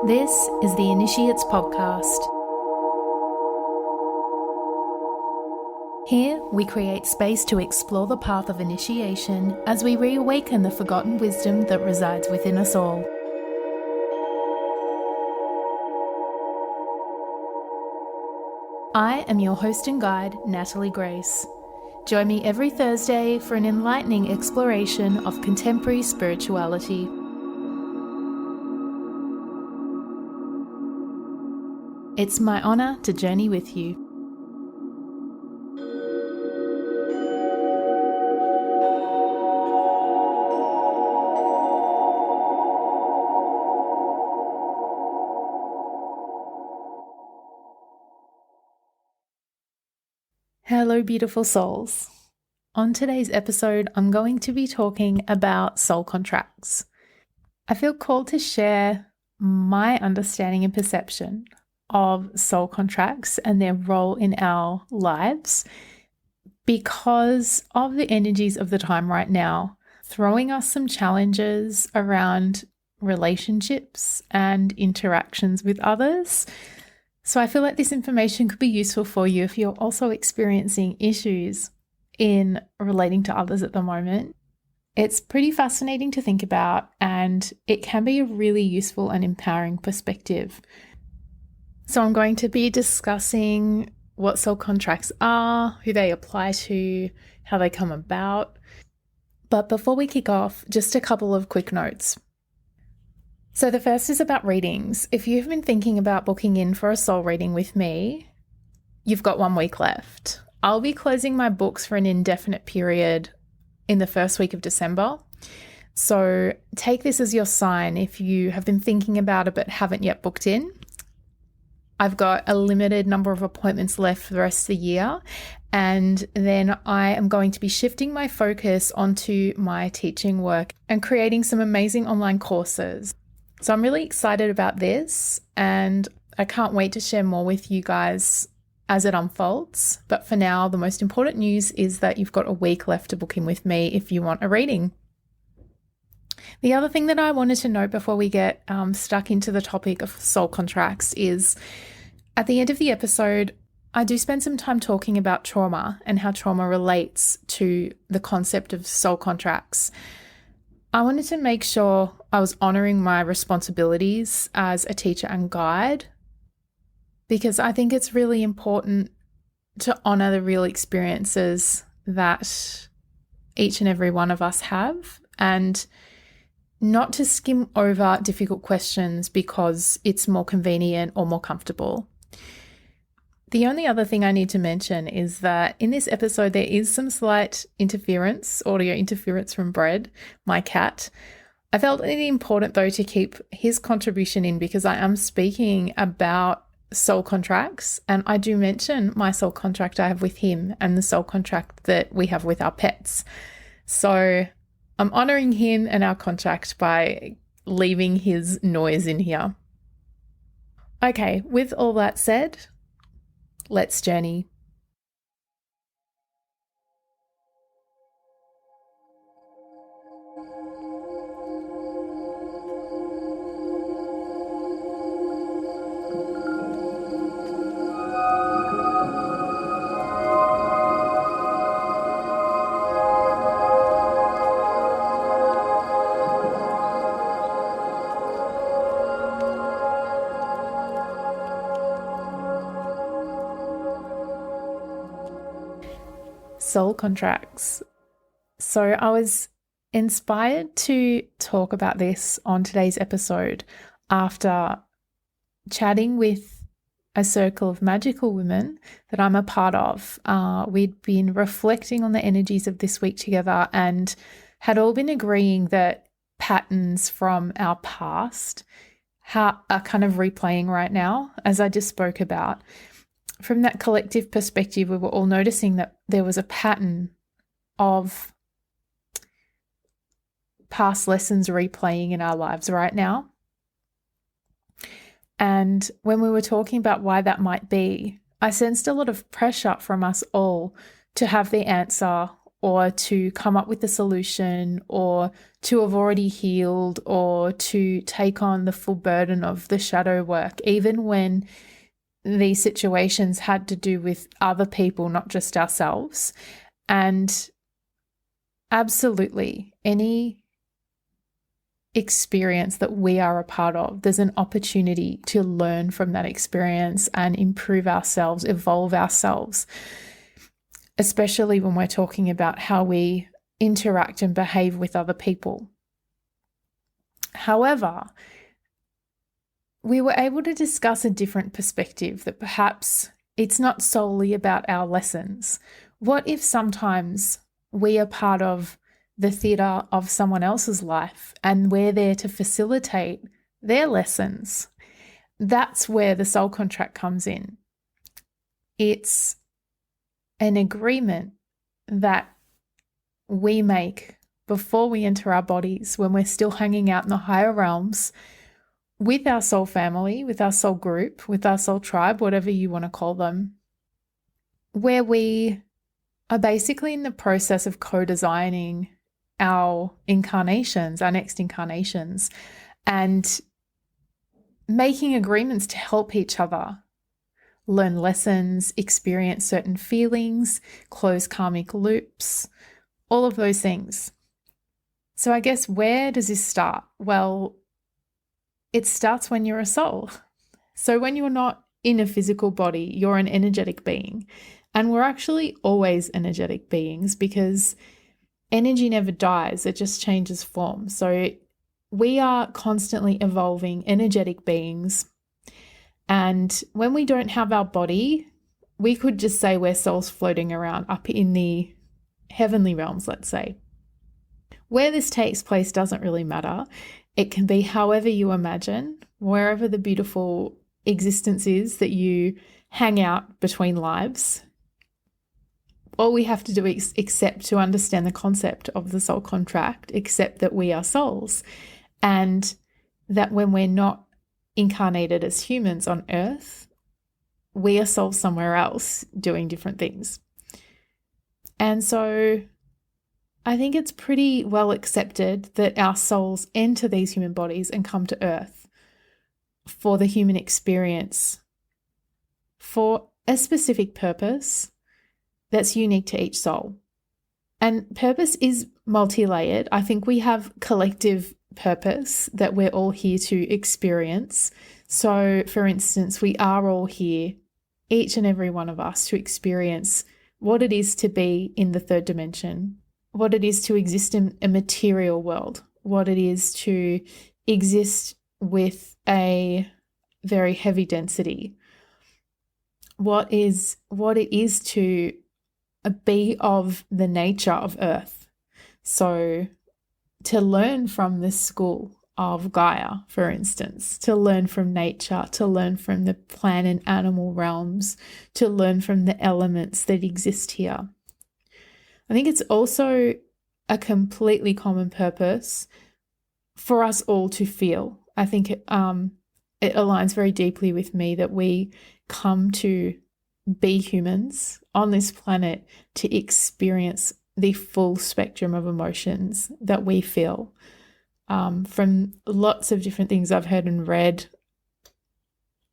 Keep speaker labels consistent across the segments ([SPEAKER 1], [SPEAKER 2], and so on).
[SPEAKER 1] This is the Initiates Podcast. Here, we create space to explore the path of initiation as we reawaken the forgotten wisdom that resides within us all. I am your host and guide, Natalie Grace. Join me every Thursday for an enlightening exploration of contemporary spirituality. It's my honour to journey with you. Hello, beautiful souls. On today's episode, I'm going to be talking about soul contracts. I feel called to share my understanding and perception of soul contracts and their role in our lives because of the energies of the time right now, throwing us some challenges around relationships and interactions with others. So I feel like this information could be useful for you if you're also experiencing issues in relating to others at the moment. It's pretty fascinating to think about, and it can be a really useful and empowering perspective. So I'm going to be discussing what soul contracts are, who they apply to, how they come about. But before we kick off, just a couple of quick notes. So the first is about readings. If you've been thinking about booking in for a soul reading with me, you've got 1 week left. I'll be closing my books for an indefinite period in the first week of December. So take this as your sign if you have been thinking about it but haven't yet booked in. I've got a limited number of appointments left for the rest of the year, and then I am going to be shifting my focus onto my teaching work and creating some amazing online courses. So I'm really excited about this, and I can't wait to share more with you guys as it unfolds. But for now, the most important news is that you've got a week left to book in with me if you want a reading. The other thing that I wanted to note before we get stuck into the topic of soul contracts is at the end of the episode, I do spend some time talking about trauma and how trauma relates to the concept of soul contracts. I wanted to make sure I was honouring my responsibilities as a teacher and guide, because I think it's really important to honour the real experiences that each and every one of us have, and not to skim over difficult questions because it's more convenient or more comfortable. The only other thing I need to mention is that in this episode, there is some slight interference, audio interference from Bread, my cat. I felt it important though to keep his contribution in because I am speaking about soul contracts, and I do mention my soul contract I have with him and the soul contract that we have with our pets. So I'm honouring him and our contract by leaving his noise in here. Okay, with all that said, let's journey. Soul contracts. So I was inspired to talk about this on today's episode after chatting with a circle of magical women that I'm a part of. We'd been reflecting on the energies of this week together and had all been agreeing that patterns from our past are kind of replaying right now, as I just spoke about. From that collective perspective, we were all noticing that there was a pattern of past lessons replaying in our lives right now. And when we were talking about why that might be, I sensed a lot of pressure from us all to have the answer or to come up with a solution or to have already healed or to take on the full burden of the shadow work, even when these situations had to do with other people, not just ourselves. And absolutely, any experience that we are a part of, there's an opportunity to learn from that experience and improve ourselves, evolve ourselves, especially when we're talking about how we interact and behave with other people. However, we were able to discuss a different perspective, that perhaps it's not solely about our lessons. What if sometimes we are part of the theatre of someone else's life and we're there to facilitate their lessons? That's where the soul contract comes in. It's an agreement that we make before we enter our bodies, when we're still hanging out in the higher realms with our soul family, with our soul group, with our soul tribe, whatever you want to call them, where we are basically in the process of co-designing our incarnations, our next incarnations, and making agreements to help each other learn lessons, experience certain feelings, close karmic loops, all of those things. So I guess, where does this start? Well, it starts when you're a soul. So when you're not in a physical body, you're an energetic being. And we're actually always energetic beings, because energy never dies, it just changes form. So we are constantly evolving energetic beings. And when we don't have our body, we could just say we're souls floating around up in the heavenly realms, let's say. Where this takes place doesn't really matter. It can be however you imagine, wherever the beautiful existence is that you hang out between lives. All we have to do is accept to understand the concept of the soul contract, accept that we are souls, and that when we're not incarnated as humans on earth, we are souls somewhere else doing different things. And so I think it's pretty well accepted that our souls enter these human bodies and come to earth for the human experience, for a specific purpose that's unique to each soul. And purpose is multi-layered. I think we have collective purpose that we're all here to experience. So, for instance, we are all here, each and every one of us, to experience what it is to be in the third dimension, what it is to exist in a material world, what it is to exist with a very heavy density, what it is to be of the nature of Earth. So to learn from the school of Gaia, for instance, to learn from nature, to learn from the plant and animal realms, to learn from the elements that exist here. I think it's also a completely common purpose for us all to feel. I think it aligns very deeply with me that we come to be humans on this planet to experience the full spectrum of emotions that we feel. From lots of different things I've heard and read,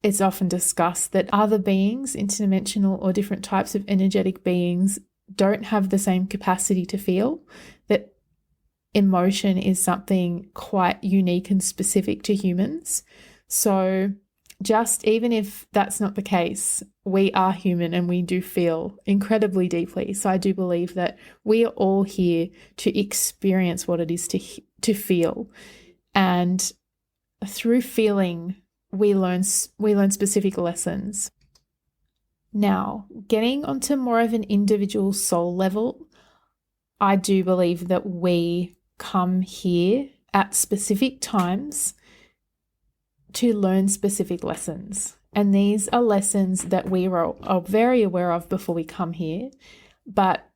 [SPEAKER 1] it's often discussed that other beings, interdimensional or different types of energetic beings, don't have the same capacity to feel, that emotion is something quite unique and specific to humans. So just even if that's not the case, we are human and we do feel incredibly deeply. So I do believe that we are all here to experience what it is to feel. And through feeling, we learn specific lessons. Now, getting onto more of an individual soul level, I do believe that we come here at specific times to learn specific lessons. And these are lessons that we are very aware of before we come here. But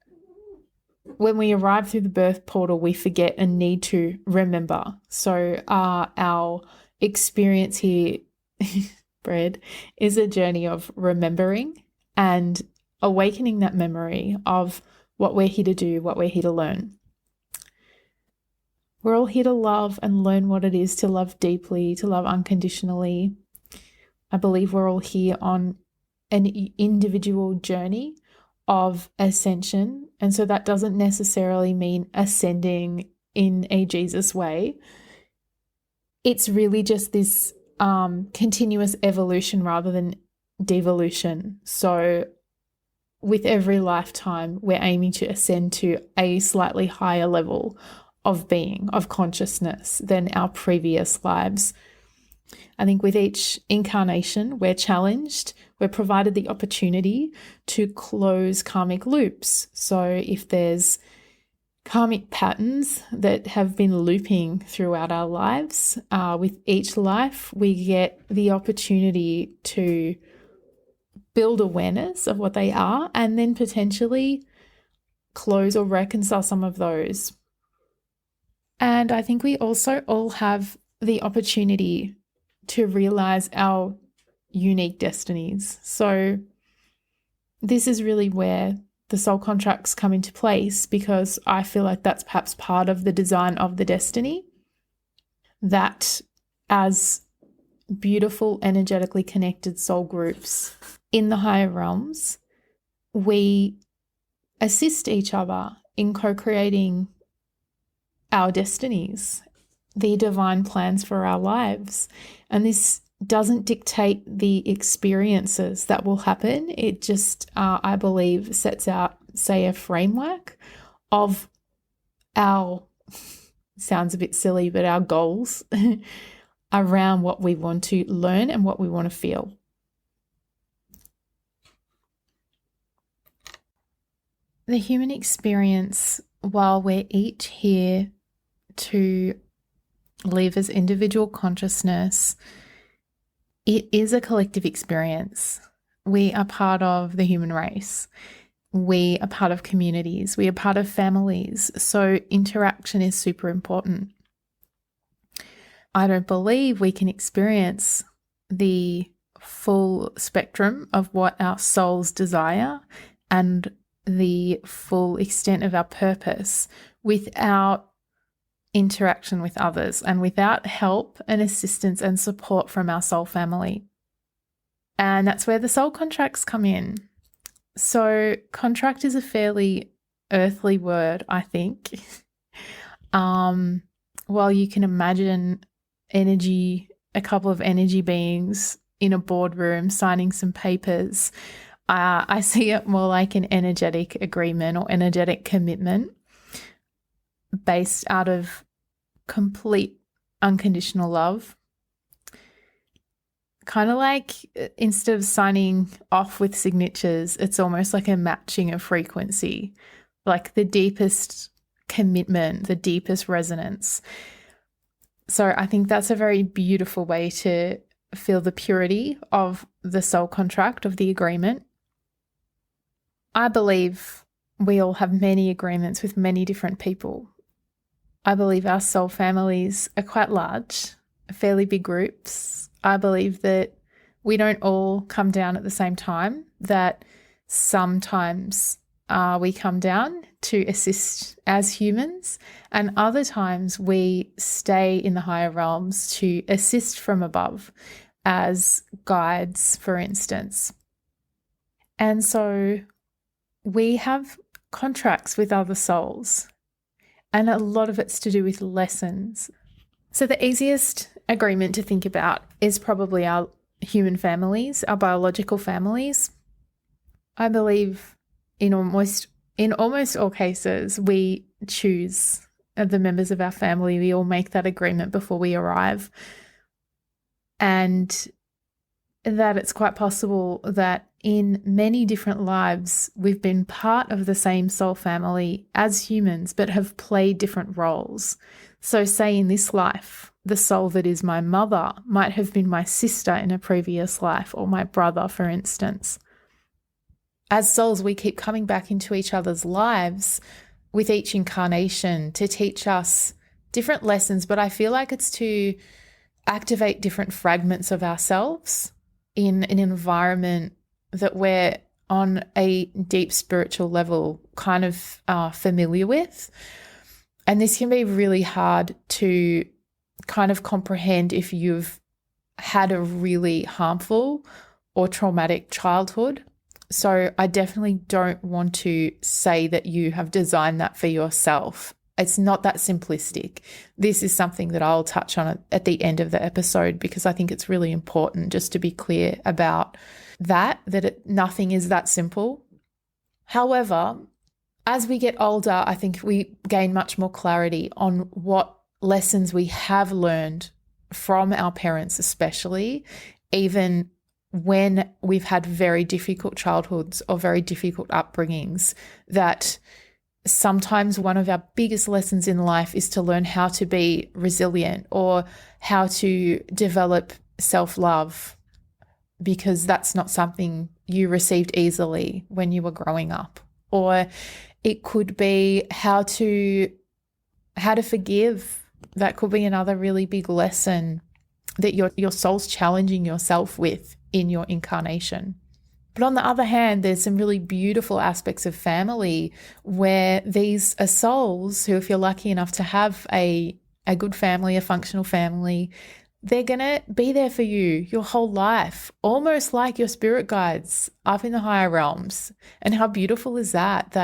[SPEAKER 1] when we arrive through the birth portal, we forget and need to remember. So our experience here, Bread, is a journey of remembering and awakening that memory of what we're here to do, what we're here to learn. We're all here to love and learn what it is to love deeply, to love unconditionally. I believe we're all here on an individual journey of ascension. And so that doesn't necessarily mean ascending in a Jesus way. It's really just this continuous evolution rather than devolution. So with every lifetime, we're aiming to ascend to a slightly higher level of being, of consciousness than our previous lives. I think with each incarnation, we're challenged, we're provided the opportunity to close karmic loops. So if there's karmic patterns that have been looping throughout our lives, with each life, we get the opportunity to build awareness of what they are and then potentially close or reconcile some of those. And I think we also all have the opportunity to realize our unique destinies. So this is really where the soul contracts come into place, because I feel like that's perhaps part of the design of the destiny, that as beautiful, energetically connected soul groups in the higher realms, we assist each other in co-creating our destinies, the divine plans for our lives. And this doesn't dictate the experiences that will happen. It just, I believe, sets out, say, a framework of our, sounds a bit silly, but our goals around what we want to learn and what we want to feel. The human experience, while we're each here to live as individual consciousness, it is a collective experience. We are part of the human race. We are part of communities. We are part of families. So interaction is super important. I don't believe we can experience the full spectrum of what our souls desire and the full extent of our purpose without interaction with others and without help and assistance and support from our soul family. And that's where the soul contracts come in. So contract is a fairly earthly word, I think. While you can imagine a couple of energy beings in a boardroom signing some papers, I see it more like an energetic agreement or energetic commitment based out of complete unconditional love. Kind of like, instead of signing off with signatures, it's almost like a matching of frequency, like the deepest commitment, the deepest resonance. So I think that's a very beautiful way to feel the purity of the soul contract, of the agreement. I believe we all have many agreements with many different people. I believe our soul families are quite large, fairly big groups. I believe that we don't all come down at the same time, that sometimes we come down to assist as humans, and other times we stay in the higher realms to assist from above as guides, for instance. And so we have contracts with other souls, and a lot of it's to do with lessons. So the easiest agreement to think about is probably our human families, our biological families. I believe in almost all cases, we choose the members of our family. We all make that agreement before we arrive. And that it's quite possible that in many different lives, we've been part of the same soul family as humans, but have played different roles. So say in this life, the soul that is my mother might have been my sister in a previous life, or my brother, for instance. As souls, we keep coming back into each other's lives with each incarnation to teach us different lessons, but I feel like it's to activate different fragments of ourselves in an environment that we're on a deep spiritual level kind of familiar with. And this can be really hard to kind of comprehend if you've had a really harmful or traumatic childhood. So I definitely don't want to say that you have designed that for yourself. It's not that simplistic. This is something that I'll touch on at the end of the episode, because I think it's really important just to be clear about nothing is that simple. However, as we get older, I think we gain much more clarity on what lessons we have learned from our parents, especially, even when we've had very difficult childhoods or very difficult upbringings, that sometimes one of our biggest lessons in life is to learn how to be resilient or how to develop self-love, because that's not something you received easily when you were growing up. Or it could be how to forgive. That could be another really big lesson that your soul's challenging yourself with in your incarnation. But on the other hand, there's some really beautiful aspects of family where these are souls who, if you're lucky enough to have a good family, a functional family, they're going to be there for you your whole life, almost like your spirit guides up in the higher realms. And how beautiful is that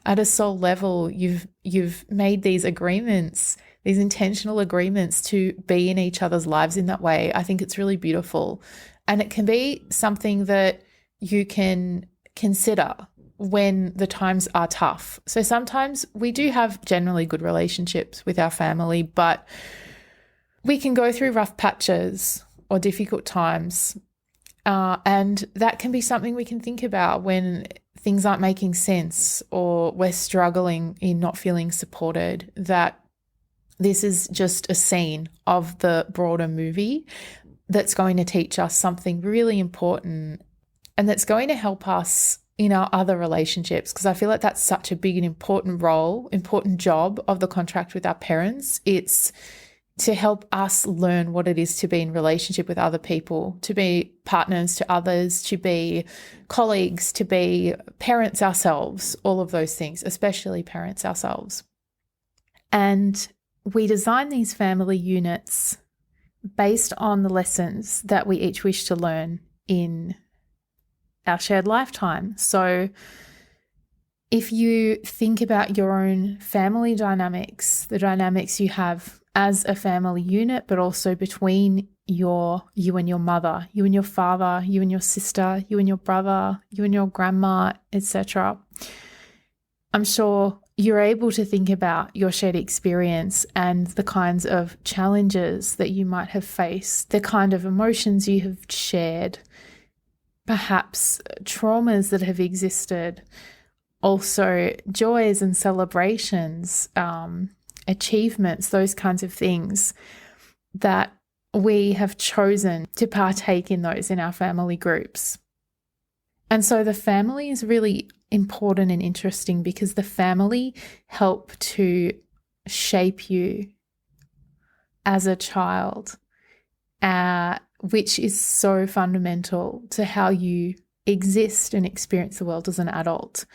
[SPEAKER 1] at a soul level, you've made these agreements, these intentional agreements to be in each other's lives in that way. I think it's really beautiful. And it can be something that you can consider when the times are tough. So sometimes we do have generally good relationships with our family, but we can go through rough patches or difficult times. And that can be something we can think about when things aren't making sense or we're struggling in not feeling supported, that this is just a scene of the broader movie that's going to teach us something really important and that's going to help us in our other relationships, because I feel like that's such a big and important job of the contract with our parents. It's to help us learn what it is to be in relationship with other people, to be partners to others, to be colleagues, to be parents ourselves, all of those things, especially parents ourselves. And we design these family units based on the lessons that we each wish to learn in our shared lifetime. So if you think about your own family dynamics, the dynamics you have as a family unit, but also between you and your mother, you and your father, you and your sister, you and your brother, you and your grandma, etc., I'm sure you're able to think about your shared experience and the kinds of challenges that you might have faced, the kind of emotions you have shared, perhaps traumas that have existed, also joys and celebrations, achievements, those kinds of things that we have chosen to partake in those in our family groups. And so the family is really important and interesting because the family help to shape you as a child, which is so fundamental to how you exist and experience the world as an adult.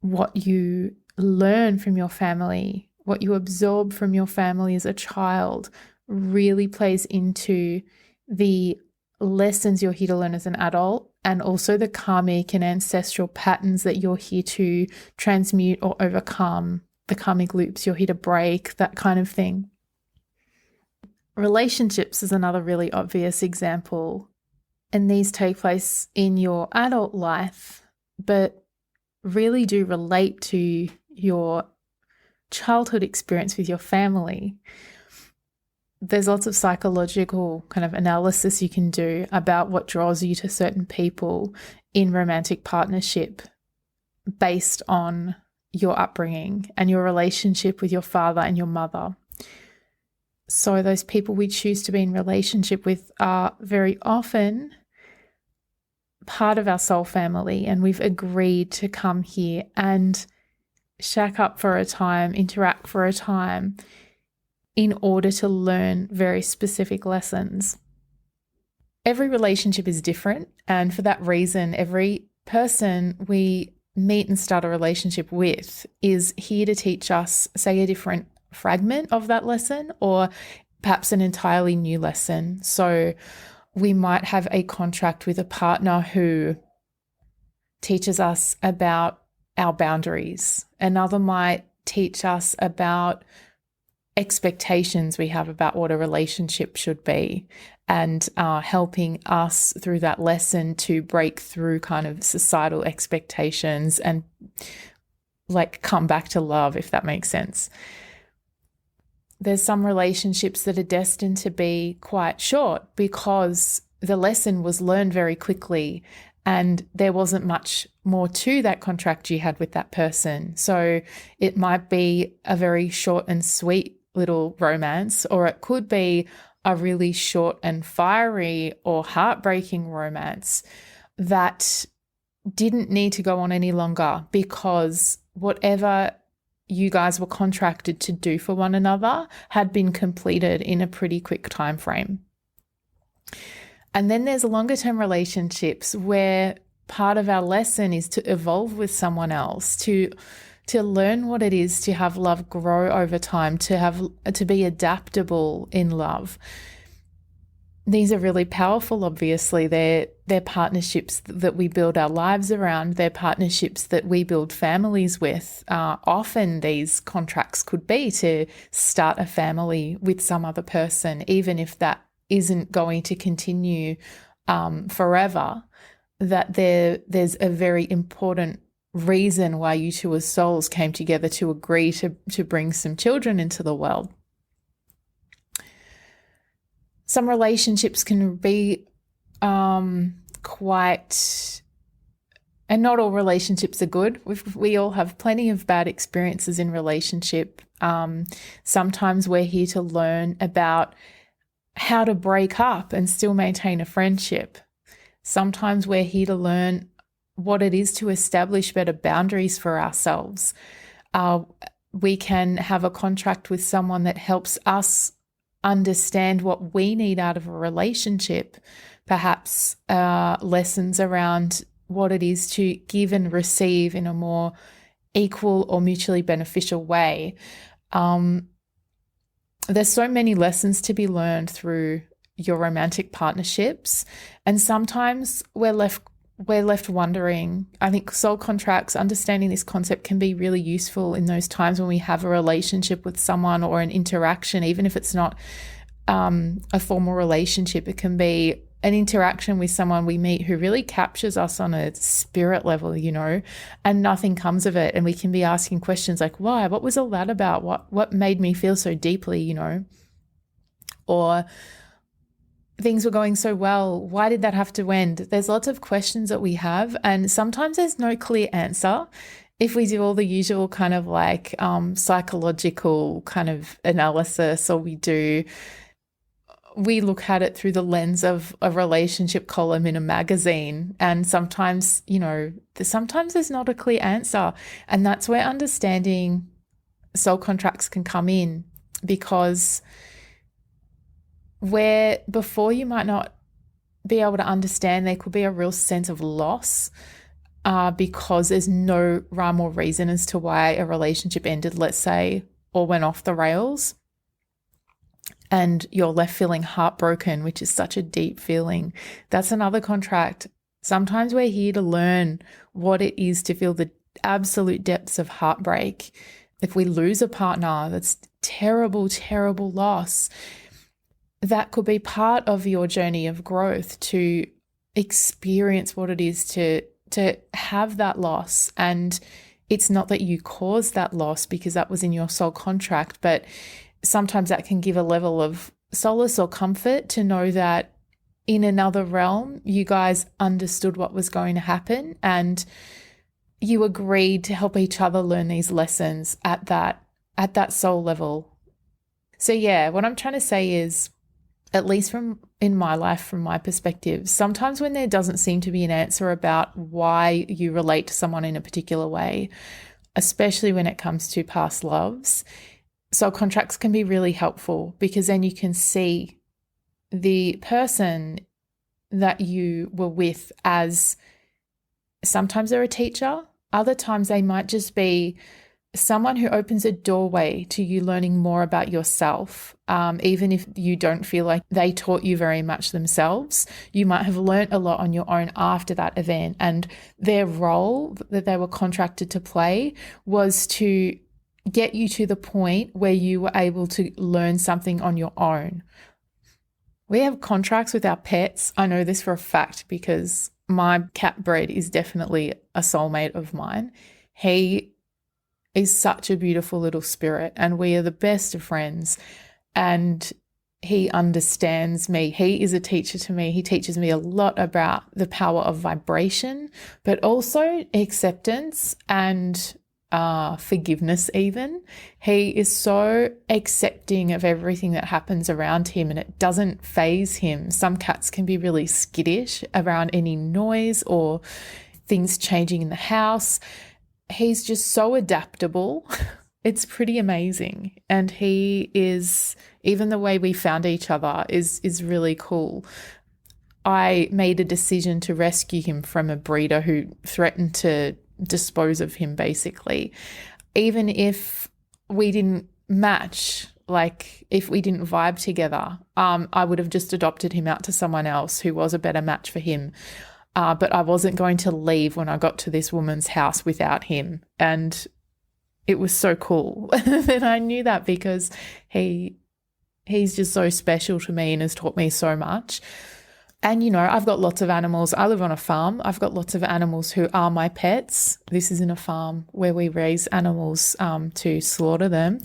[SPEAKER 1] What you learn from your family, what you absorb from your family as a child really plays into the lessons you're here to learn as an adult, and also the karmic and ancestral patterns that you're here to transmute or overcome, the karmic loops you're here to break, that kind of thing. Relationships is another really obvious example, and these take place in your adult life, but really do relate to your childhood experience with your family. There's lots of psychological kind of analysis you can do about what draws you to certain people in romantic partnership based on your upbringing and your relationship with your father and your mother. So those people we choose to be in relationship with are very often part of our soul family, and we've agreed to come here and shack up for a time, interact for a time in order to learn very specific lessons. Every relationship is different, and for that reason, every person we meet and start a relationship with is here to teach us, say, a different fragment of that lesson, or perhaps an entirely new lesson. So we might have a contract with a partner who teaches us about our boundaries. Another might teach us about expectations we have about what a relationship should be, and helping us through that lesson to break through kind of societal expectations and like come back to love, if that makes sense. There's some relationships that are destined to be quite short because the lesson was learned very quickly and there wasn't much more to that contract you had with that person. So it might be a very short and sweet little romance, or it could be a really short and fiery or heartbreaking romance that didn't need to go on any longer because whatever you guys were contracted to do for one another had been completed in a pretty quick time frame. And then there's longer term relationships where part of our lesson is to evolve with someone else, to learn what it is to have love grow over time, to be adaptable in love. These are really powerful, obviously. They're partnerships that we build our lives around. They're partnerships that we build families with. Often these contracts could be to start a family with some other person, even if that isn't going to continue forever, that there's a very important reason why you two as souls came together to agree to bring some children into the world. Some relationships can be quite, and not all relationships are good. We all have plenty of bad experiences in relationship. Sometimes we're here to learn about how to break up and still maintain a friendship. Sometimes we're here to learn what it is to establish better boundaries for ourselves. We can have a contract with someone that helps us understand what we need out of a relationship, perhaps lessons around what it is to give and receive in a more equal or mutually beneficial way. There's so many lessons to be learned through your romantic partnerships, and sometimes we're left wondering. I think soul contracts, understanding this concept, can be really useful in those times when we have a relationship with someone or an interaction, even if it's not a formal relationship. It can be an interaction with someone we meet who really captures us on a spirit level, and nothing comes of it. And we can be asking questions like, why? What was all that about? What made me feel so deeply, Or things were going so well. Why did that have to end? There's lots of questions that we have, and sometimes there's no clear answer. If we do all the usual kind of like psychological kind of analysis, or we look at it through the lens of a relationship column in a magazine, and sometimes, sometimes there's not a clear answer. And that's where understanding soul contracts can come in, because where before you might not be able to understand, there could be a real sense of loss because there's no rhyme or reason as to why a relationship ended, let's say, or went off the rails, and you're left feeling heartbroken, which is such a deep feeling. That's another contract. Sometimes we're here to learn what it is to feel the absolute depths of heartbreak. If we lose a partner, that's terrible, terrible loss. That could be part of your journey of growth, to experience what it is to have that loss. And it's not that you caused that loss because that was in your soul contract, but sometimes that can give a level of solace or comfort to know that in another realm, you guys understood what was going to happen and you agreed to help each other learn these lessons at that soul level. So yeah, what I'm trying to say is, at least in my life, from my perspective, sometimes when there doesn't seem to be an answer about why you relate to someone in a particular way, especially when it comes to past loves, soul contracts can be really helpful, because then you can see the person that you were with as Sometimes they're a teacher. Other times they might just be someone who opens a doorway to you learning more about yourself. Even if you don't feel like they taught you very much themselves, you might have learnt a lot on your own after that event. And their role that they were contracted to play was to get you to the point where you were able to learn something on your own. We have contracts with our pets. I know this for a fact because my cat Bread is definitely a soulmate of mine. He is such a beautiful little spirit and we are the best of friends, and he understands me. He is a teacher to me. He teaches me a lot about the power of vibration, but also acceptance and forgiveness even. He is so accepting of everything that happens around him and it doesn't faze him. Some cats can be really skittish around any noise or things changing in the house. He's just so adaptable. It's pretty amazing. And he is, even the way we found each other is really cool. I made a decision to rescue him from a breeder who threatened to dispose of him basically. Even if we didn't match, like if we didn't vibe together, I would have just adopted him out to someone else who was a better match for him. But I wasn't going to leave when I got to this woman's house without him. And it was so cool that I knew that because he's just so special to me and has taught me so much. And, you know, I've got lots of animals. I live on a farm. I've got lots of animals who are my pets. This isn't a farm where we raise animals to slaughter them.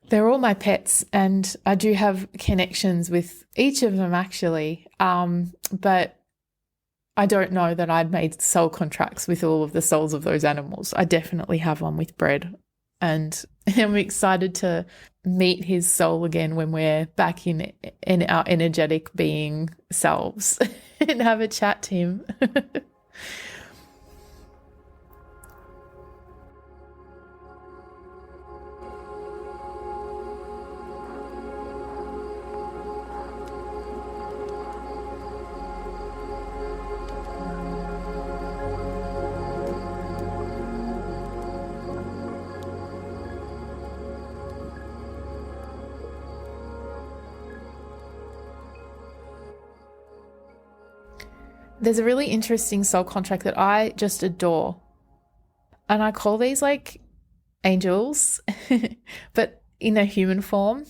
[SPEAKER 1] They're all my pets, and I do have connections with each of them actually. But I don't know that I'd made soul contracts with all of the souls of those animals. I definitely have one with Bread, and I'm excited to meet his soul again when we're back in our energetic being selves and have a chat to him. There's a really interesting soul contract that I just adore. And I call these like angels, but in a human form.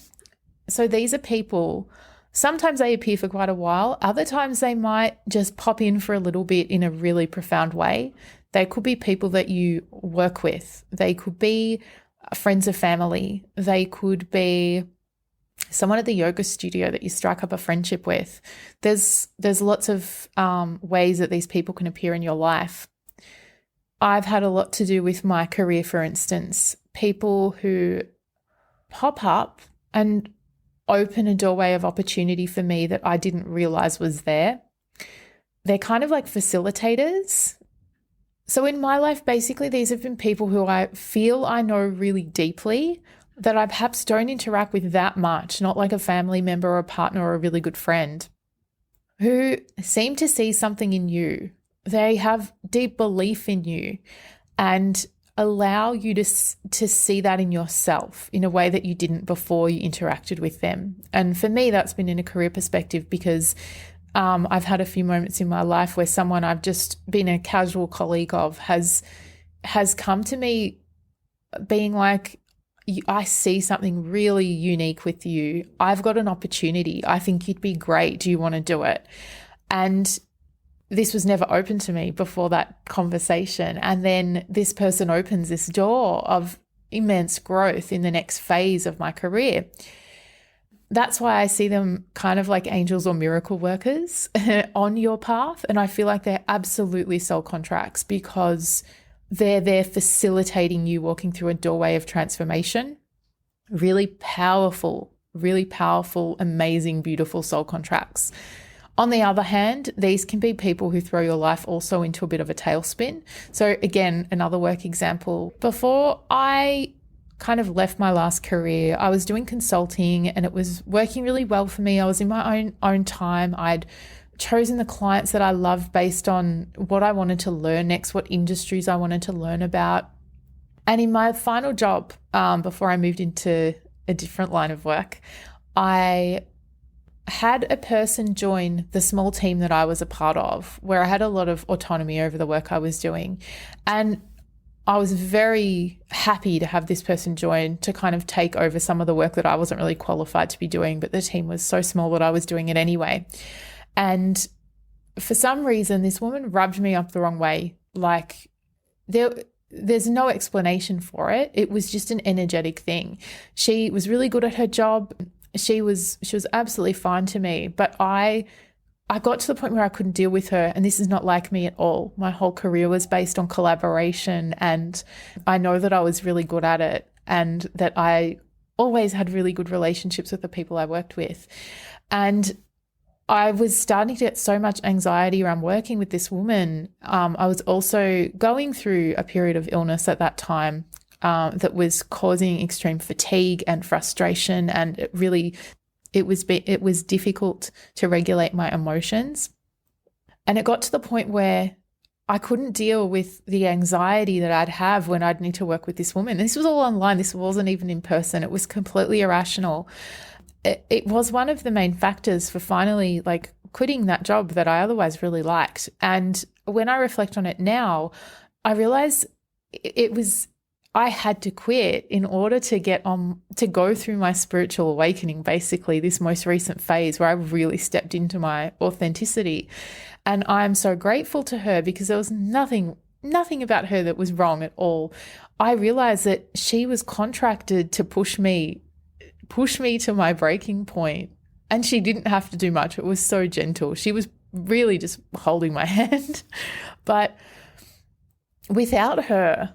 [SPEAKER 1] So these are people, sometimes they appear for quite a while. Other times they might just pop in for a little bit in a really profound way. They could be people that you work with. They could be friends of family. They could be someone at the yoga studio that you strike up a friendship with. There's lots of ways that these people can appear in your life. I've had a lot to do with my career, for instance. People who pop up and open a doorway of opportunity for me that I didn't realize was there. They're kind of like facilitators. So in my life, basically, these have been people who I feel I know really deeply, that I perhaps don't interact with that much, not like a family member or a partner or a really good friend, who seem to see something in you. They have deep belief in you and allow you to see that in yourself in a way that you didn't before you interacted with them. And for me, that's been in a career perspective because I've had a few moments in my life where someone I've just been a casual colleague of has come to me being like, I see something really unique with you. I've got an opportunity. I think you'd be great. Do you want to do it? And this was never open to me before that conversation. And then this person opens this door of immense growth in the next phase of my career. That's why I see them kind of like angels or miracle workers on your path. And I feel like they're absolutely soul contracts because they're there facilitating you walking through a doorway of transformation. Really powerful, amazing, beautiful soul contracts. On the other hand, these can be people who throw your life also into a bit of a tailspin. So again, another work example. Before I kind of left my last career, I was doing consulting and it was working really well for me. I was in my own time. I'd chosen the clients that I love based on what I wanted to learn next, what industries I wanted to learn about. And in my final job, before I moved into a different line of work, I had a person join the small team that I was a part of, where I had a lot of autonomy over the work I was doing. And I was very happy to have this person join to kind of take over some of the work that I wasn't really qualified to be doing, but the team was so small that I was doing it anyway. And for some reason, this woman rubbed me up the wrong way. Like there's no explanation for it. It was just an energetic thing. She was really good at her job. She was absolutely fine to me, but I got to the point where I couldn't deal with her, and this is not like me at all. My whole career was based on collaboration, and I know that I was really good at it, and that I always had really good relationships with the people I worked with. And I was starting to get so much anxiety around working with this woman. I was also going through a period of illness at that time that was causing extreme fatigue and frustration, and it was difficult to regulate my emotions. And it got to the point where I couldn't deal with the anxiety that I'd have when I'd need to work with this woman. This was all online. This wasn't even in person. It was completely irrational. It was one of the main factors for finally like quitting that job that I otherwise really liked. And when I reflect on it now, I realize I had to quit in order to go through my spiritual awakening, basically this most recent phase where I really stepped into my authenticity. And I'm so grateful to her because there was nothing about her that was wrong at all. I realized that she was contracted to push me to my breaking point, and she didn't have to do much. It was so gentle. She was really just holding my hand. But without her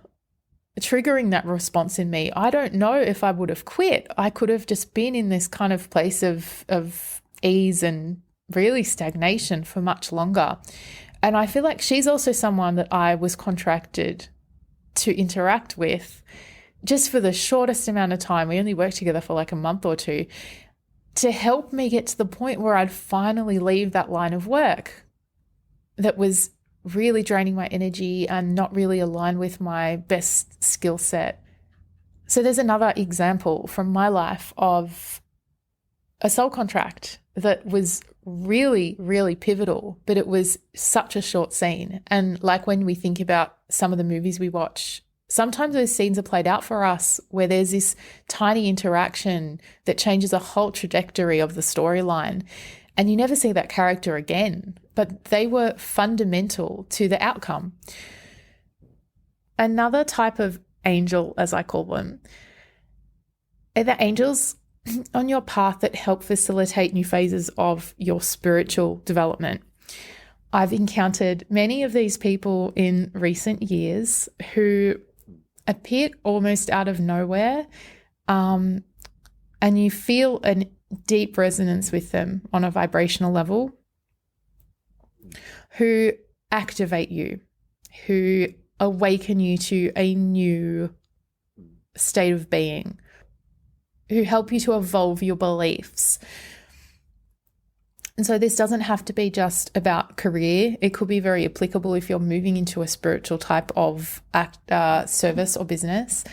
[SPEAKER 1] triggering that response in me, I don't know if I would have quit. I could have just been in this kind of place of ease and really stagnation for much longer. And I feel like she's also someone that I was contracted to interact with just for the shortest amount of time. We only worked together for like a month or two, to help me get to the point where I'd finally leave that line of work that was really draining my energy and not really aligned with my best skill set. So there's another example from my life of a soul contract that was really, really pivotal, but it was such a short scene. And like when we think about some of the movies we watch, sometimes those scenes are played out for us where there's this tiny interaction that changes a whole trajectory of the storyline, and you never see that character again, but they were fundamental to the outcome. Another type of angel, as I call them, are the angels on your path that help facilitate new phases of your spiritual development. I've encountered many of these people in recent years who appear almost out of nowhere, and you feel a deep resonance with them on a vibrational level, who activate you, who awaken you to a new state of being, who help you to evolve your beliefs. And so this doesn't have to be just about career. It could be very applicable if you're moving into a spiritual type of service or business.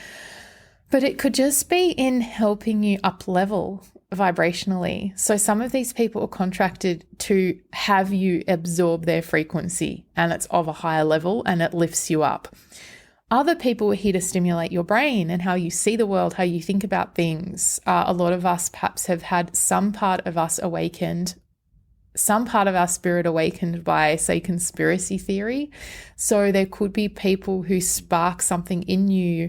[SPEAKER 1] But it could just be in helping you up level vibrationally. So some of these people are contracted to have you absorb their frequency, and it's of a higher level and it lifts you up. Other people are here to stimulate your brain and how you see the world, how you think about things. A lot of us perhaps have had some part of us awakened, some part of our spirit awakened by, say, conspiracy theory. So there could be people who spark something in you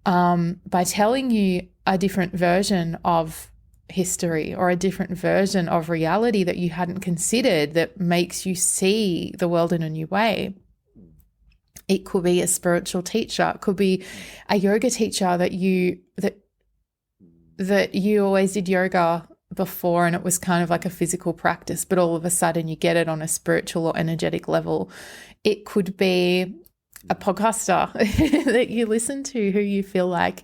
[SPEAKER 1] by telling you a different version of history or a different version of reality that you hadn't considered, that makes you see the world in a new way. It could be a spiritual teacher. It could be a yoga teacher that you always did yoga before and it was kind of like a physical practice, but all of a sudden you get it on a spiritual or energetic level. It could be a podcaster that you listen to who you feel like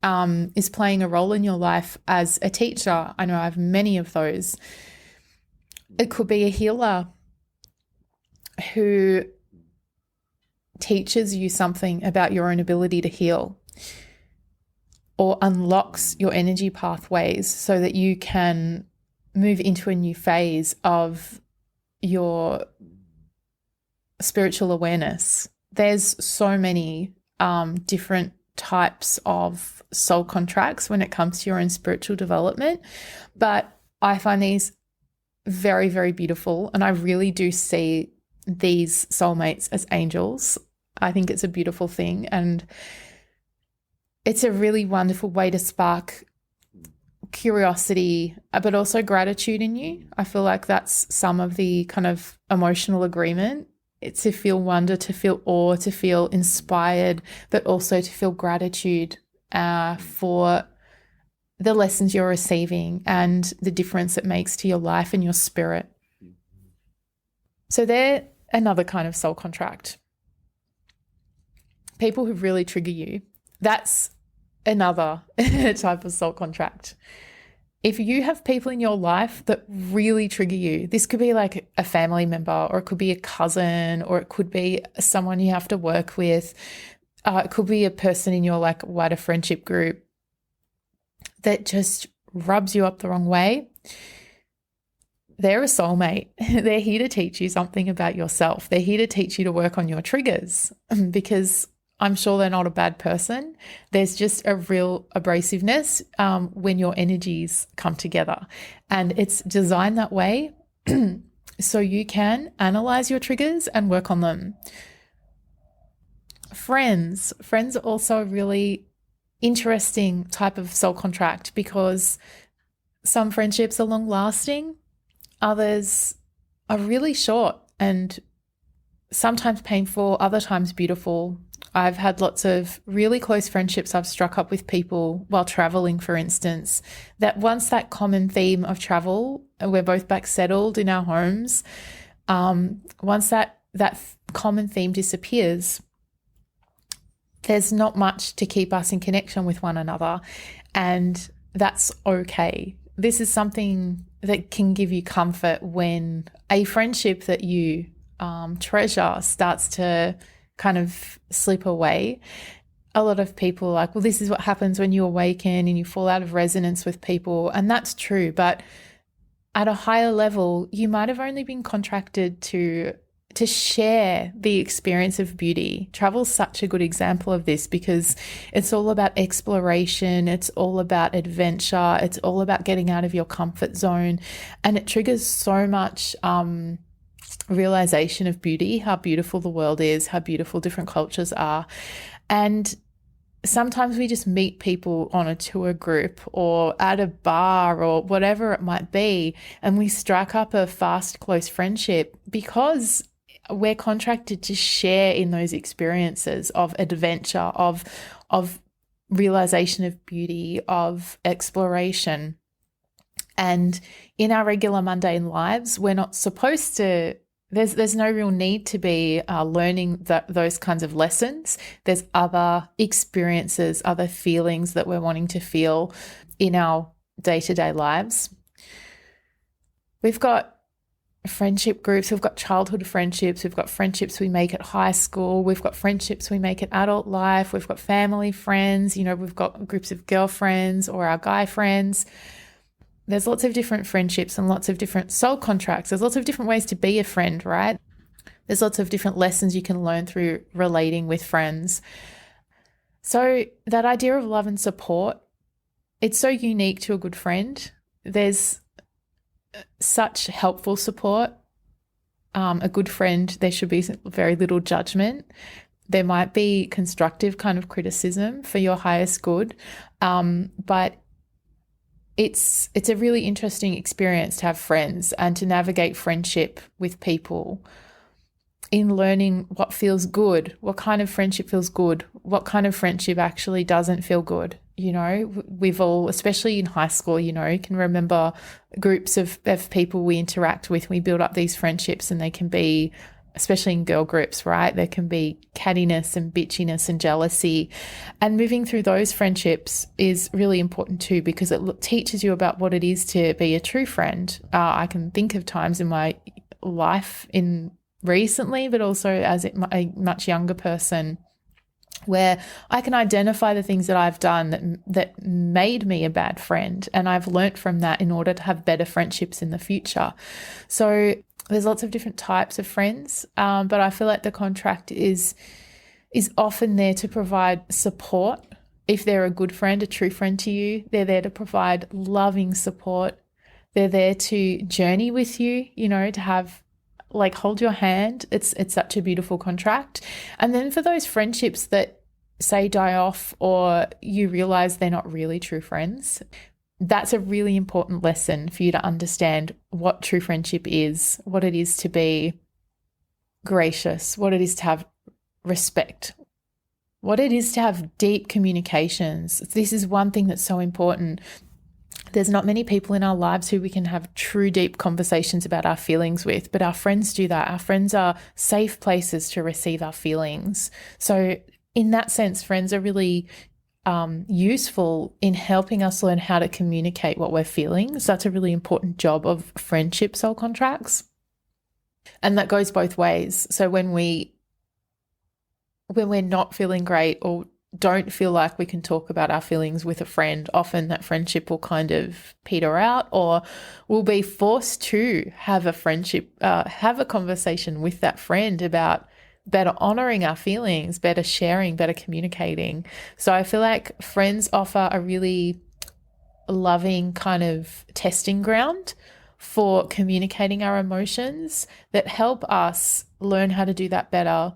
[SPEAKER 1] is playing a role in your life as a teacher. I know I have many of those. It could be a healer who teaches you something about your own ability to heal, or unlocks your energy pathways so that you can move into a new phase of your spiritual awareness. There's so many different types of soul contracts when it comes to your own spiritual development, but I find these very, very beautiful, and I really do see these soulmates as angels. I think it's a beautiful thing, and it's a really wonderful way to spark curiosity, but also gratitude in you. I feel like that's some of the kind of emotional agreement. It's to feel wonder, to feel awe, to feel inspired, but also to feel gratitude for the lessons you're receiving and the difference it makes to your life and your spirit. So they're another kind of soul contract. People who really trigger you, that's another type of soul contract. If you have people in your life that really trigger you, this could be like a family member, or it could be a cousin, or it could be someone you have to work with. It could be a person in your like wider friendship group that just rubs you up the wrong way. They're a soulmate. They're here to teach you something about yourself. They're here to teach you to work on your triggers, because I'm sure they're not a bad person. There's just a real abrasiveness when your energies come together. And it's designed that way so you can analyze your triggers and work on them. Friends are also a really interesting type of soul contract, because some friendships are long lasting, others are really short and sometimes painful, other times beautiful. I've had lots of really close friendships I've struck up with people while traveling, for instance, that once that common theme of travel, we're both back settled in our homes, once that common theme disappears, there's not much to keep us in connection with one another, and that's okay. This is something that can give you comfort when a friendship that you treasure starts to kind of slip away. A lot of people are like, well, this is what happens when you awaken and you fall out of resonance with people. And that's true. But at a higher level, you might have only been contracted to share the experience of beauty. Travel's such a good example of this, because it's all about exploration. It's all about adventure. It's all about getting out of your comfort zone. And it triggers so much realization of beauty, how beautiful the world is, how beautiful different cultures are. And sometimes we just meet people on a tour group or at a bar or whatever it might be, and we strike up a fast, close friendship because we're contracted to share in those experiences of adventure, of realization of beauty, of exploration. And in our regular mundane lives, we're not supposed to, there's no real need to be learning those kinds of lessons. There's other experiences, other feelings that we're wanting to feel in our day-to-day lives. We've got friendship groups, we've got childhood friendships, we've got friendships we make at high school, we've got friendships we make at adult life, we've got family friends, we've got groups of girlfriends or our guy friends. There's lots of different friendships and lots of different soul contracts. There's lots of different ways to be a friend, right? There's lots of different lessons you can learn through relating with friends. So that idea of love and support, it's so unique to a good friend. There's such helpful support. A good friend, there should be very little judgment. There might be constructive kind of criticism for your highest good, but it's a really interesting experience to have friends and to navigate friendship with people in learning what feels good, what kind of friendship feels good, what kind of friendship actually doesn't feel good. We've all, especially in high school, can remember groups of people we interact with. We build up these friendships and they can be especially in girl groups, right? There can be cattiness and bitchiness and jealousy. And moving through those friendships is really important too, because it teaches you about what it is to be a true friend. I can think of times in my life in recently, but also as a much younger person, where I can identify the things that I've done that made me a bad friend. And I've learnt from that in order to have better friendships in the future. So there's lots of different types of friends, but I feel like the contract is often there to provide support. If they're a good friend, a true friend to you, they're there to provide loving support. They're there to journey with you, to have hold your hand. It's such a beautiful contract. And then for those friendships that say die off, or you realize they're not really true friends, that's a really important lesson for you to understand what true friendship is, what it is to be gracious, what it is to have respect, what it is to have deep communications. This is one thing that's so important. There's not many people in our lives who we can have true, deep conversations about our feelings with, but our friends do that. Our friends are safe places to receive our feelings. So in that sense, friends are really useful in helping us learn how to communicate what we're feeling. So that's a really important job of friendship soul contracts. And that goes both ways. So when we're not feeling great or don't feel like we can talk about our feelings with a friend, often that friendship will kind of peter out, or we'll be forced to have a conversation with that friend about better honoring our feelings, better sharing, better communicating. So I feel like friends offer a really loving kind of testing ground for communicating our emotions that help us learn how to do that better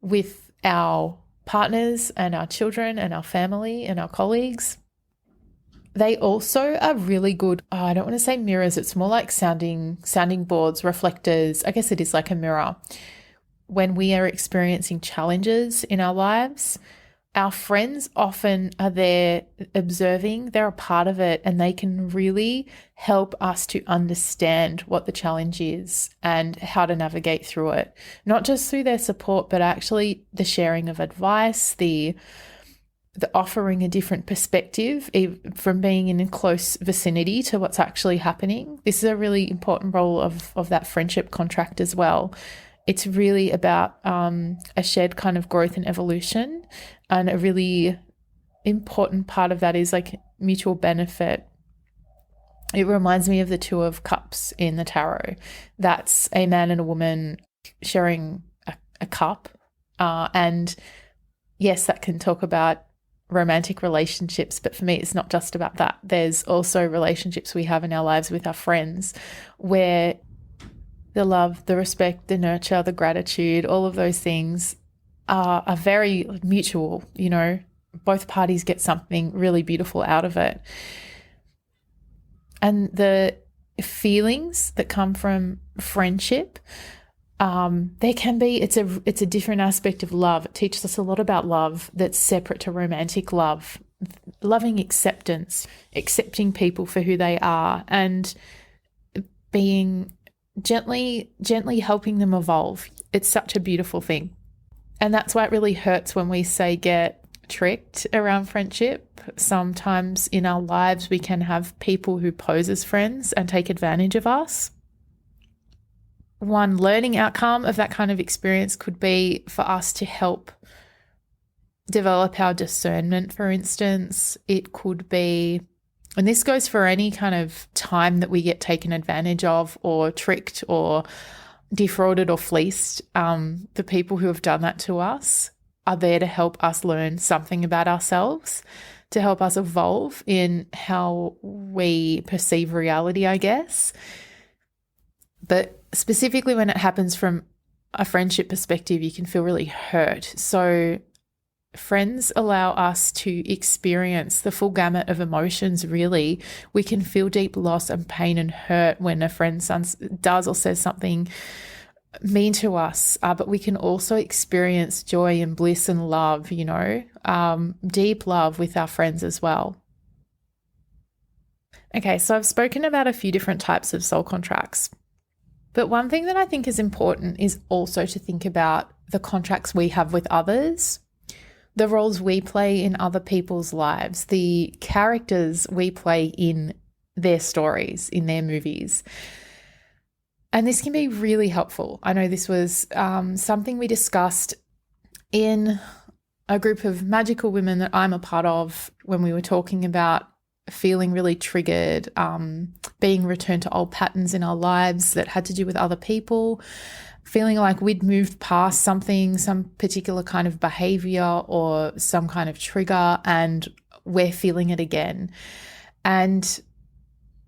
[SPEAKER 1] with our partners and our children and our family and our colleagues. They also are really good, I don't want to say mirrors, it's more like sounding boards, reflectors. I guess it is like a mirror. When we are experiencing challenges in our lives, our friends often are there observing, they're a part of it, and they can really help us to understand what the challenge is and how to navigate through it. Not just through their support, but actually the sharing of advice, the offering a different perspective from being in a close vicinity to what's actually happening. This is a really important role of that friendship contract as well. It's really about a shared kind of growth and evolution, and a really important part of that is like mutual benefit. It reminds me of the Two of Cups in the tarot. That's a man and a woman sharing a cup. And yes, that can talk about romantic relationships, but for me, it's not just about that. There's also relationships we have in our lives with our friends where the love, the respect, the nurture, the gratitude, all of those things are very mutual, both parties get something really beautiful out of it. And the feelings that come from friendship, there can be, it's a different aspect of love. It teaches us a lot about love that's separate to romantic love, loving acceptance, accepting people for who they are, and being gently helping them evolve. It's such a beautiful thing. And that's why it really hurts when we say get tricked around friendship. Sometimes in our lives, we can have people who pose as friends and take advantage of us. One learning outcome of that kind of experience could be for us to help develop our discernment, for instance. It could be, and this goes for any kind of time that we get taken advantage of or tricked or defrauded or fleeced. The people who have done that to us are there to help us learn something about ourselves, to help us evolve in how we perceive reality, I guess. But specifically when it happens from a friendship perspective, you can feel really hurt. So friends allow us to experience the full gamut of emotions, really. We can feel deep loss and pain and hurt when a friend does or says something mean to us, but we can also experience joy and bliss and love, deep love with our friends as well. Okay, so I've spoken about a few different types of soul contracts. But one thing that I think is important is also to think about the contracts we have with others, the roles we play in other people's lives, the characters we play in their stories, in their movies. And this can be really helpful. I know this was something we discussed in a group of magical women that I'm a part of when we were talking about feeling really triggered, being returned to old patterns in our lives that had to do with other people, feeling like we'd moved past something, some particular kind of behavior or some kind of trigger, and we're feeling it again. And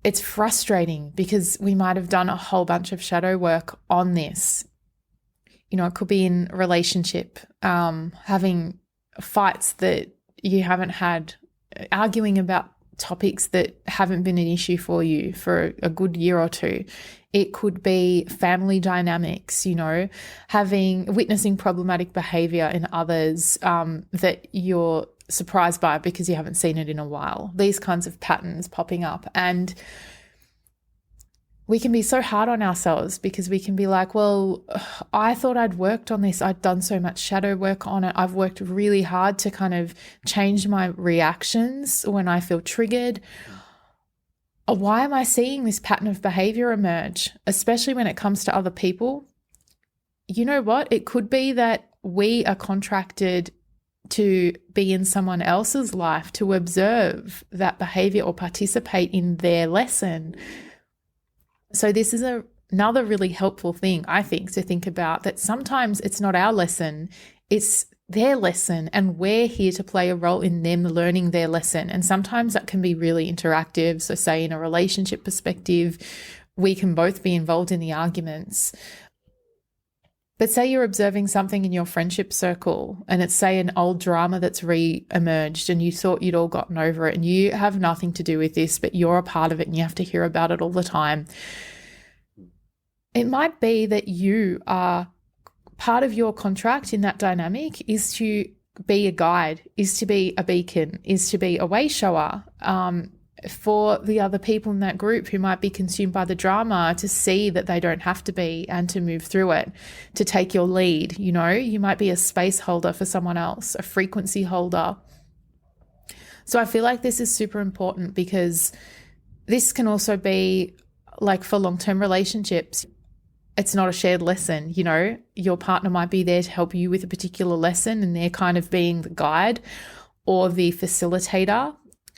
[SPEAKER 1] it's frustrating because we might have done a whole bunch of shadow work on this. You know, it could be in a relationship, having fights that you haven't had, arguing about topics that haven't been an issue for you for a good year or two. It could be family dynamics, you know, witnessing problematic behavior in others that you're surprised by because you haven't seen it in a while. These kinds of patterns popping up. And we can be so hard on ourselves because we can be like, well, I thought I'd worked on this. I'd done so much shadow work on it. I've worked really hard to kind of change my reactions when I feel triggered. Why am I seeing this pattern of behavior emerge, especially when it comes to other people? You know what? It could be that we are contracted to be in someone else's life to observe that behavior or participate in their lesson. So this is another really helpful thing, I think, to think about, that sometimes it's not our lesson, it's their lesson, and we're here to play a role in them learning their lesson. And sometimes that can be really interactive. So say in a relationship perspective, we can both be involved in the arguments. But say you're observing something in your friendship circle and it's, say, an old drama that's re-emerged and you thought you'd all gotten over it and you have nothing to do with this, but you're a part of it and you have to hear about it all the time. It might be that you are part of your contract in that dynamic is to be a guide, is to be a beacon, is to be a way shower for the other people in that group who might be consumed by the drama, to see that they don't have to be and to move through it, to take your lead. You know, you might be a space holder for someone else, a frequency holder. So I feel like this is super important because this can also be like for long-term relationships. It's not a shared lesson, you know, your partner might be there to help you with a particular lesson and they're kind of being the guide or the facilitator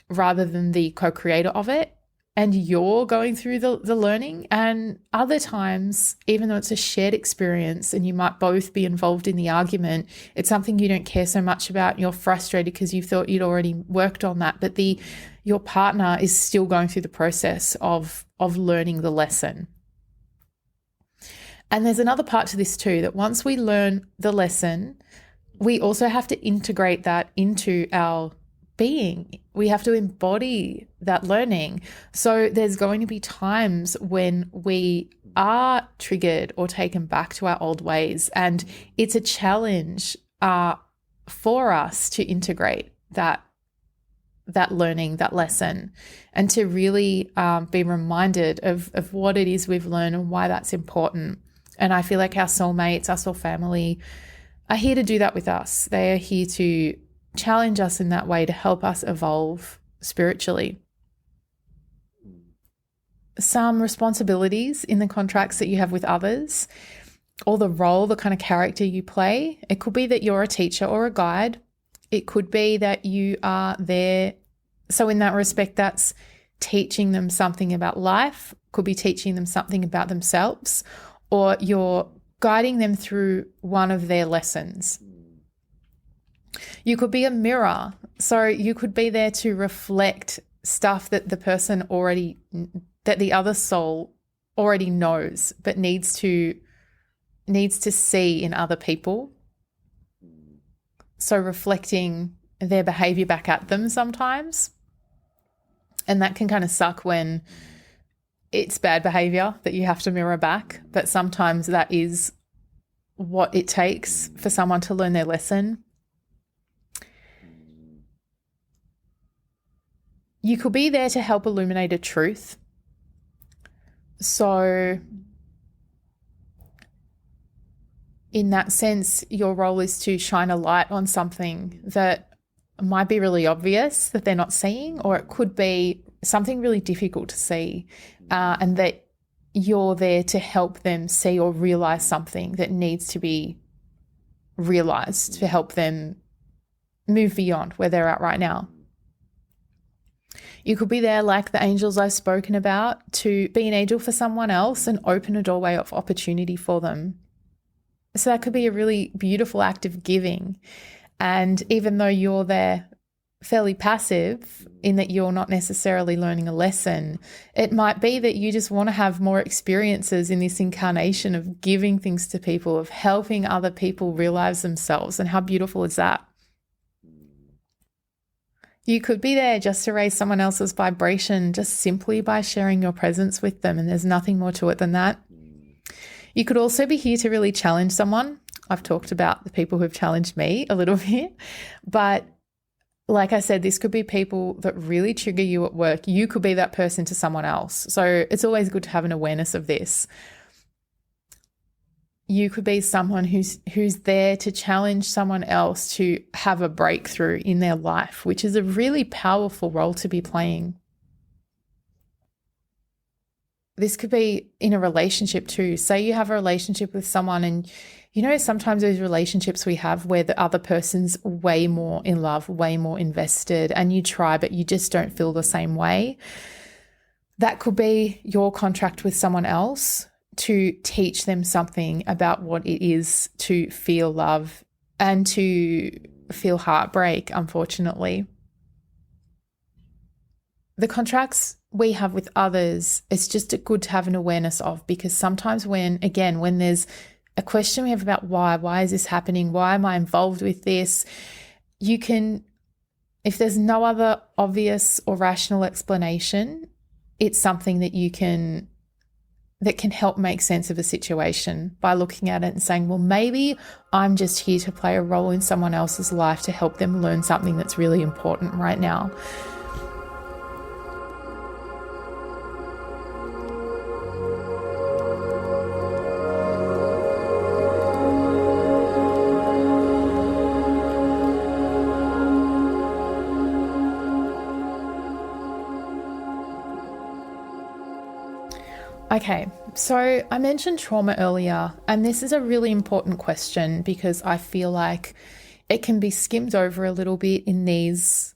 [SPEAKER 1] rather than the co-creator of it. And you're going through the learning. And other times, even though it's a shared experience and you might both be involved in the argument, it's something you don't care so much about. You're frustrated because you thought you'd already worked on that, but your partner is still going through the process of learning the lesson. And there's another part to this too, that once we learn the lesson, we also have to integrate that into our being. We have to embody that learning. So there's going to be times when we are triggered or taken back to our old ways. And it's a challenge for us to integrate that learning, that lesson, and to really be reminded of what it is we've learned and why that's important. And I feel like our soulmates, our soul family are here to do that with us. They are here to challenge us in that way, to help us evolve spiritually. Some responsibilities in the contracts that you have with others, or the role, the kind of character you play. It could be that you're a teacher or a guide. It could be that you are there. So in that respect, that's teaching them something about life, could be teaching them something about themselves, or you're guiding them through one of their lessons. You could be a mirror. So you could be there to reflect stuff that the other soul already knows, but needs to see in other people. So reflecting their behavior back at them sometimes. And that can kind of suck when it's bad behavior that you have to mirror back. But sometimes that is what it takes for someone to learn their lesson. You could be there to help illuminate a truth. So in that sense, your role is to shine a light on something that might be really obvious that they're not seeing, or it could be something really difficult to see, and that you're there to help them see or realize something that needs to be realized to help them move beyond where they're at right now. You could be there like the angels I've spoken about, to be an angel for someone else and open a doorway of opportunity for them. So that could be a really beautiful act of giving. And even though you're there fairly passive in that you're not necessarily learning a lesson, it might be that you just want to have more experiences in this incarnation of giving things to people, of helping other people realize themselves. And how beautiful is that? You could be there just to raise someone else's vibration, just simply by sharing your presence with them. And there's nothing more to it than that. You could also be here to really challenge someone. I've talked about the people who've challenged me a little bit, but like I said, this could be people that really trigger you at work. You could be that person to someone else. So it's always good to have an awareness of this. You could be someone who's there to challenge someone else to have a breakthrough in their life, which is a really powerful role to be playing. This could be in a relationship too. Say you have a relationship with someone, and you know, sometimes those relationships we have where the other person's way more in love, way more invested, and you try, but you just don't feel the same way. That could be your contract with someone else to teach them something about what it is to feel love and to feel heartbreak, unfortunately. The contracts we have with others, it's just good to have an awareness of, because sometimes when there's a question we have about why is this happening? Why am I involved with this? You can, if there's no other obvious or rational explanation, it's something that can help make sense of a situation by looking at it and saying, well, maybe I'm just here to play a role in someone else's life to help them learn something that's really important right now. Okay, so I mentioned trauma earlier, and this is a really important question because I feel like it can be skimmed over a little bit in these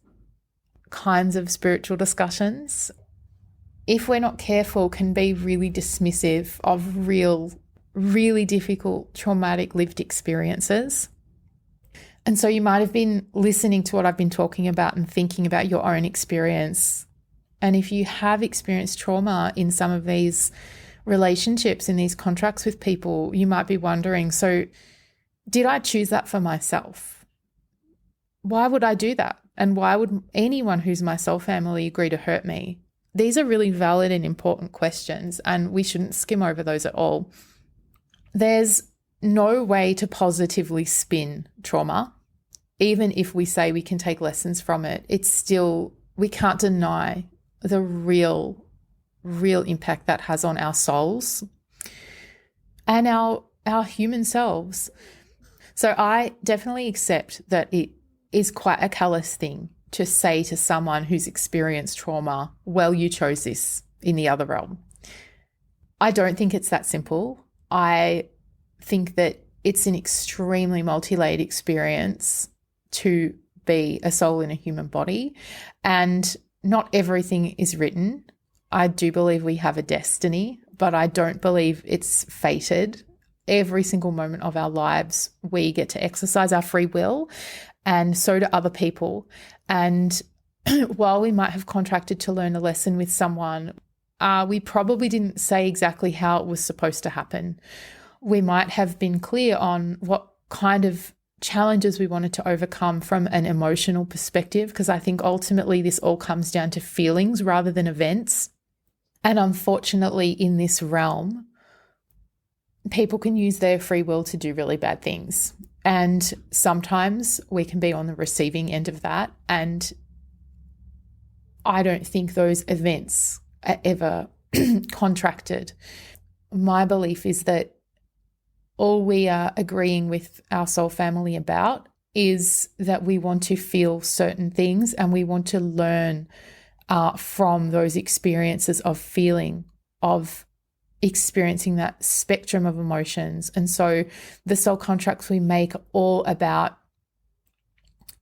[SPEAKER 1] kinds of spiritual discussions. If we're not careful, can be really dismissive of really difficult, traumatic lived experiences. And so you might have been listening to what I've been talking about and thinking about your own experience. And if you have experienced trauma in some of these relationships, in these contracts with people, you might be wondering, so did I choose that for myself? Why would I do that? And why would anyone who's my soul family agree to hurt me? These are really valid and important questions, and we shouldn't skim over those at all. There's no way to positively spin trauma. Even if we say we can take lessons from it, it's still, we can't deny the real impact that has on our souls and our human selves. So I definitely accept that it is quite a callous thing to say to someone who's experienced trauma, well, you chose this in the other realm. I don't think it's that simple. I think that it's an extremely multi-layered experience to be a soul in a human body, and not everything is written. I do believe we have a destiny, but I don't believe it's fated. Every single moment of our lives, we get to exercise our free will, and so do other people. And while we might have contracted to learn a lesson with someone, we probably didn't say exactly how it was supposed to happen. We might have been clear on what kind of challenges we wanted to overcome from an emotional perspective, because I think ultimately this all comes down to feelings rather than events. And unfortunately, in this realm, people can use their free will to do really bad things. And sometimes we can be on the receiving end of that. And I don't think those events are ever contracted. My belief is that all we are agreeing with our soul family about is that we want to feel certain things and we want to learn from those experiences of feeling, of experiencing that spectrum of emotions. And so the soul contracts we make are all about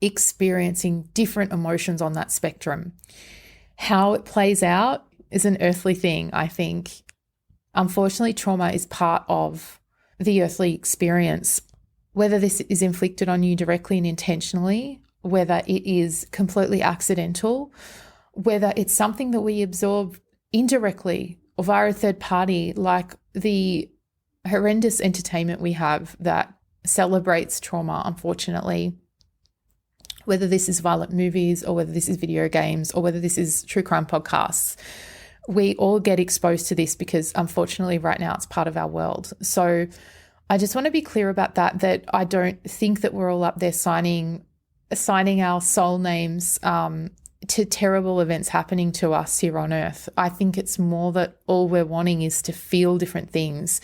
[SPEAKER 1] experiencing different emotions on that spectrum. How it plays out is an earthly thing, I think. Unfortunately, trauma is part of the earthly experience. Whether this is inflicted on you directly and intentionally, whether it is completely accidental, whether it's something that we absorb indirectly or via a third party, like the horrendous entertainment we have that celebrates trauma, unfortunately, whether this is violent movies or whether this is video games or whether this is true crime podcasts, we all get exposed to this because unfortunately right now it's part of our world. So I just want to be clear about that I don't think that we're all up there signing our soul names to terrible events happening to us here on earth. I think it's more that all we're wanting is to feel different things,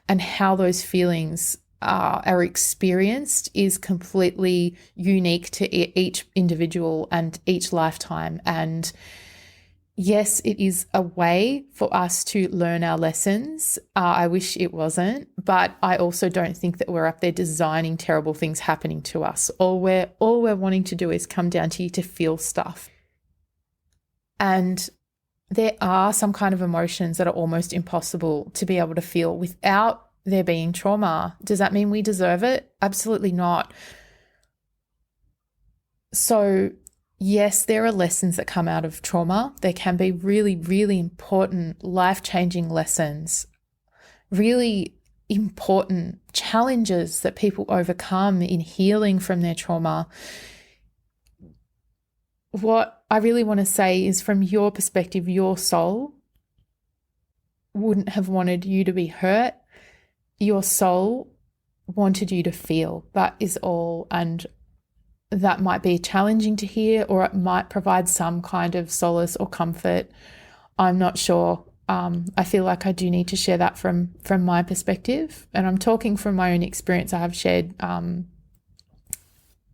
[SPEAKER 1] and how those feelings are experienced is completely unique to each individual and each lifetime. And yes, it is a way for us to learn our lessons. I wish it wasn't, but I also don't think that we're up there designing terrible things happening to us. All we're wanting to do is come down to you to feel stuff. And there are some kind of emotions that are almost impossible to be able to feel without there being trauma. Does that mean we deserve it? Absolutely not. So yes, there are lessons that come out of trauma. There can be really, really important, life-changing lessons, really important challenges that people overcome in healing from their trauma. What I really want to say is, from your perspective, your soul wouldn't have wanted you to be hurt. Your soul wanted you to feel. That is all. And that might be challenging to hear, or it might provide some kind of solace or comfort. I'm not sure. I feel like I do need to share that from my perspective. And I'm talking from my own experience. I have shared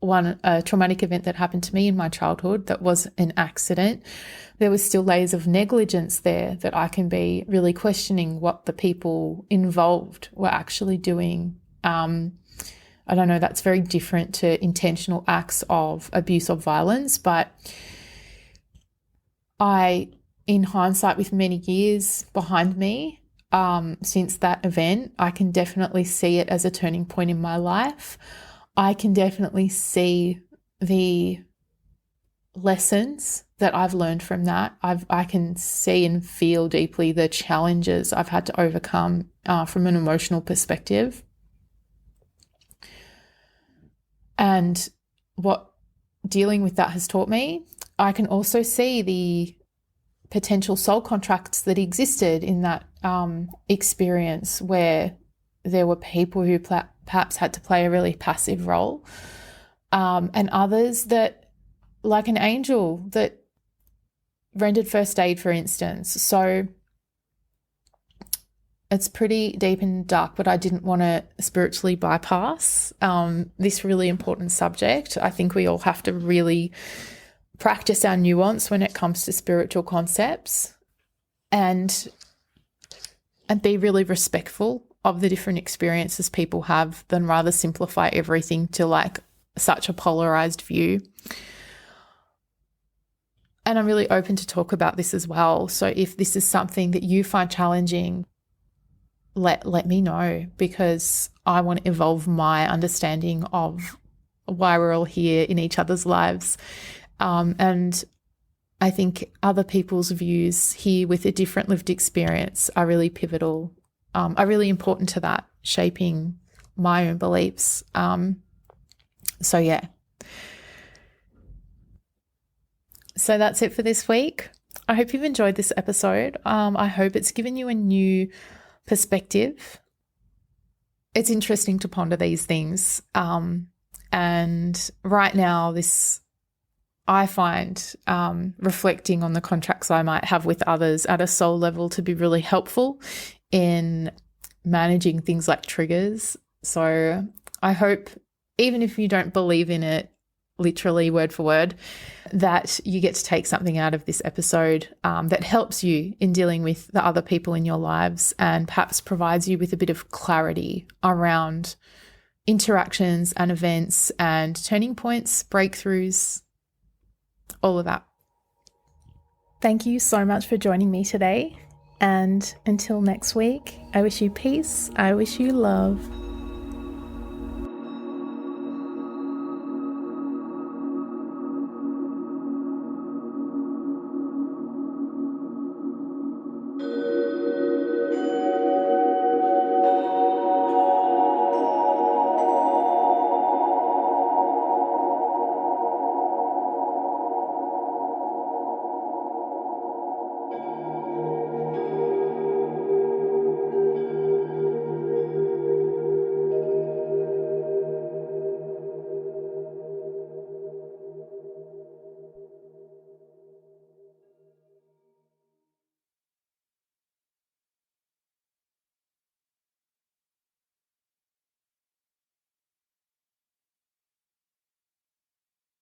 [SPEAKER 1] a traumatic event that happened to me in my childhood that was an accident. There was still layers of negligence there that I can be really questioning what the people involved were actually doing. I don't know, that's very different to intentional acts of abuse or violence, but in hindsight, with many years behind me since that event, I can definitely see it as a turning point in my life. I can definitely see the lessons that I've learned from that. I can see and feel deeply the challenges I've had to overcome from an emotional perspective. And what dealing with that has taught me, I can also see the potential soul contracts that existed in that experience, where there were people who perhaps had to play a really passive role, and others that, like an angel, that rendered first aid, for instance. So it's pretty deep and dark, but I didn't want to spiritually bypass this really important subject. I think we all have to really practice our nuance when it comes to spiritual concepts, and be really respectful of the different experiences people have, than rather simplify everything to like such a polarized view. And I'm really open to talk about this as well. So if this is something that you find challenging, let me know, because I want to evolve my understanding of why we're all here in each other's lives. And I think other people's views here with a different lived experience are really pivotal, are really important to that, shaping my own beliefs. So yeah. So that's it for this week. I hope you've enjoyed this episode. I hope it's given you a new perspective. It's interesting to ponder these things. And right now, I find reflecting on the contracts I might have with others at a soul level to be really helpful in managing things like triggers So I hope, even if you don't believe in it literally word for word, that you get to take something out of this episode that helps you in dealing with the other people in your lives and perhaps provides you with a bit of clarity around interactions and events and turning points, breakthroughs, all of that. Thank you so much for joining me today. And until next week, I wish you peace. I wish you love.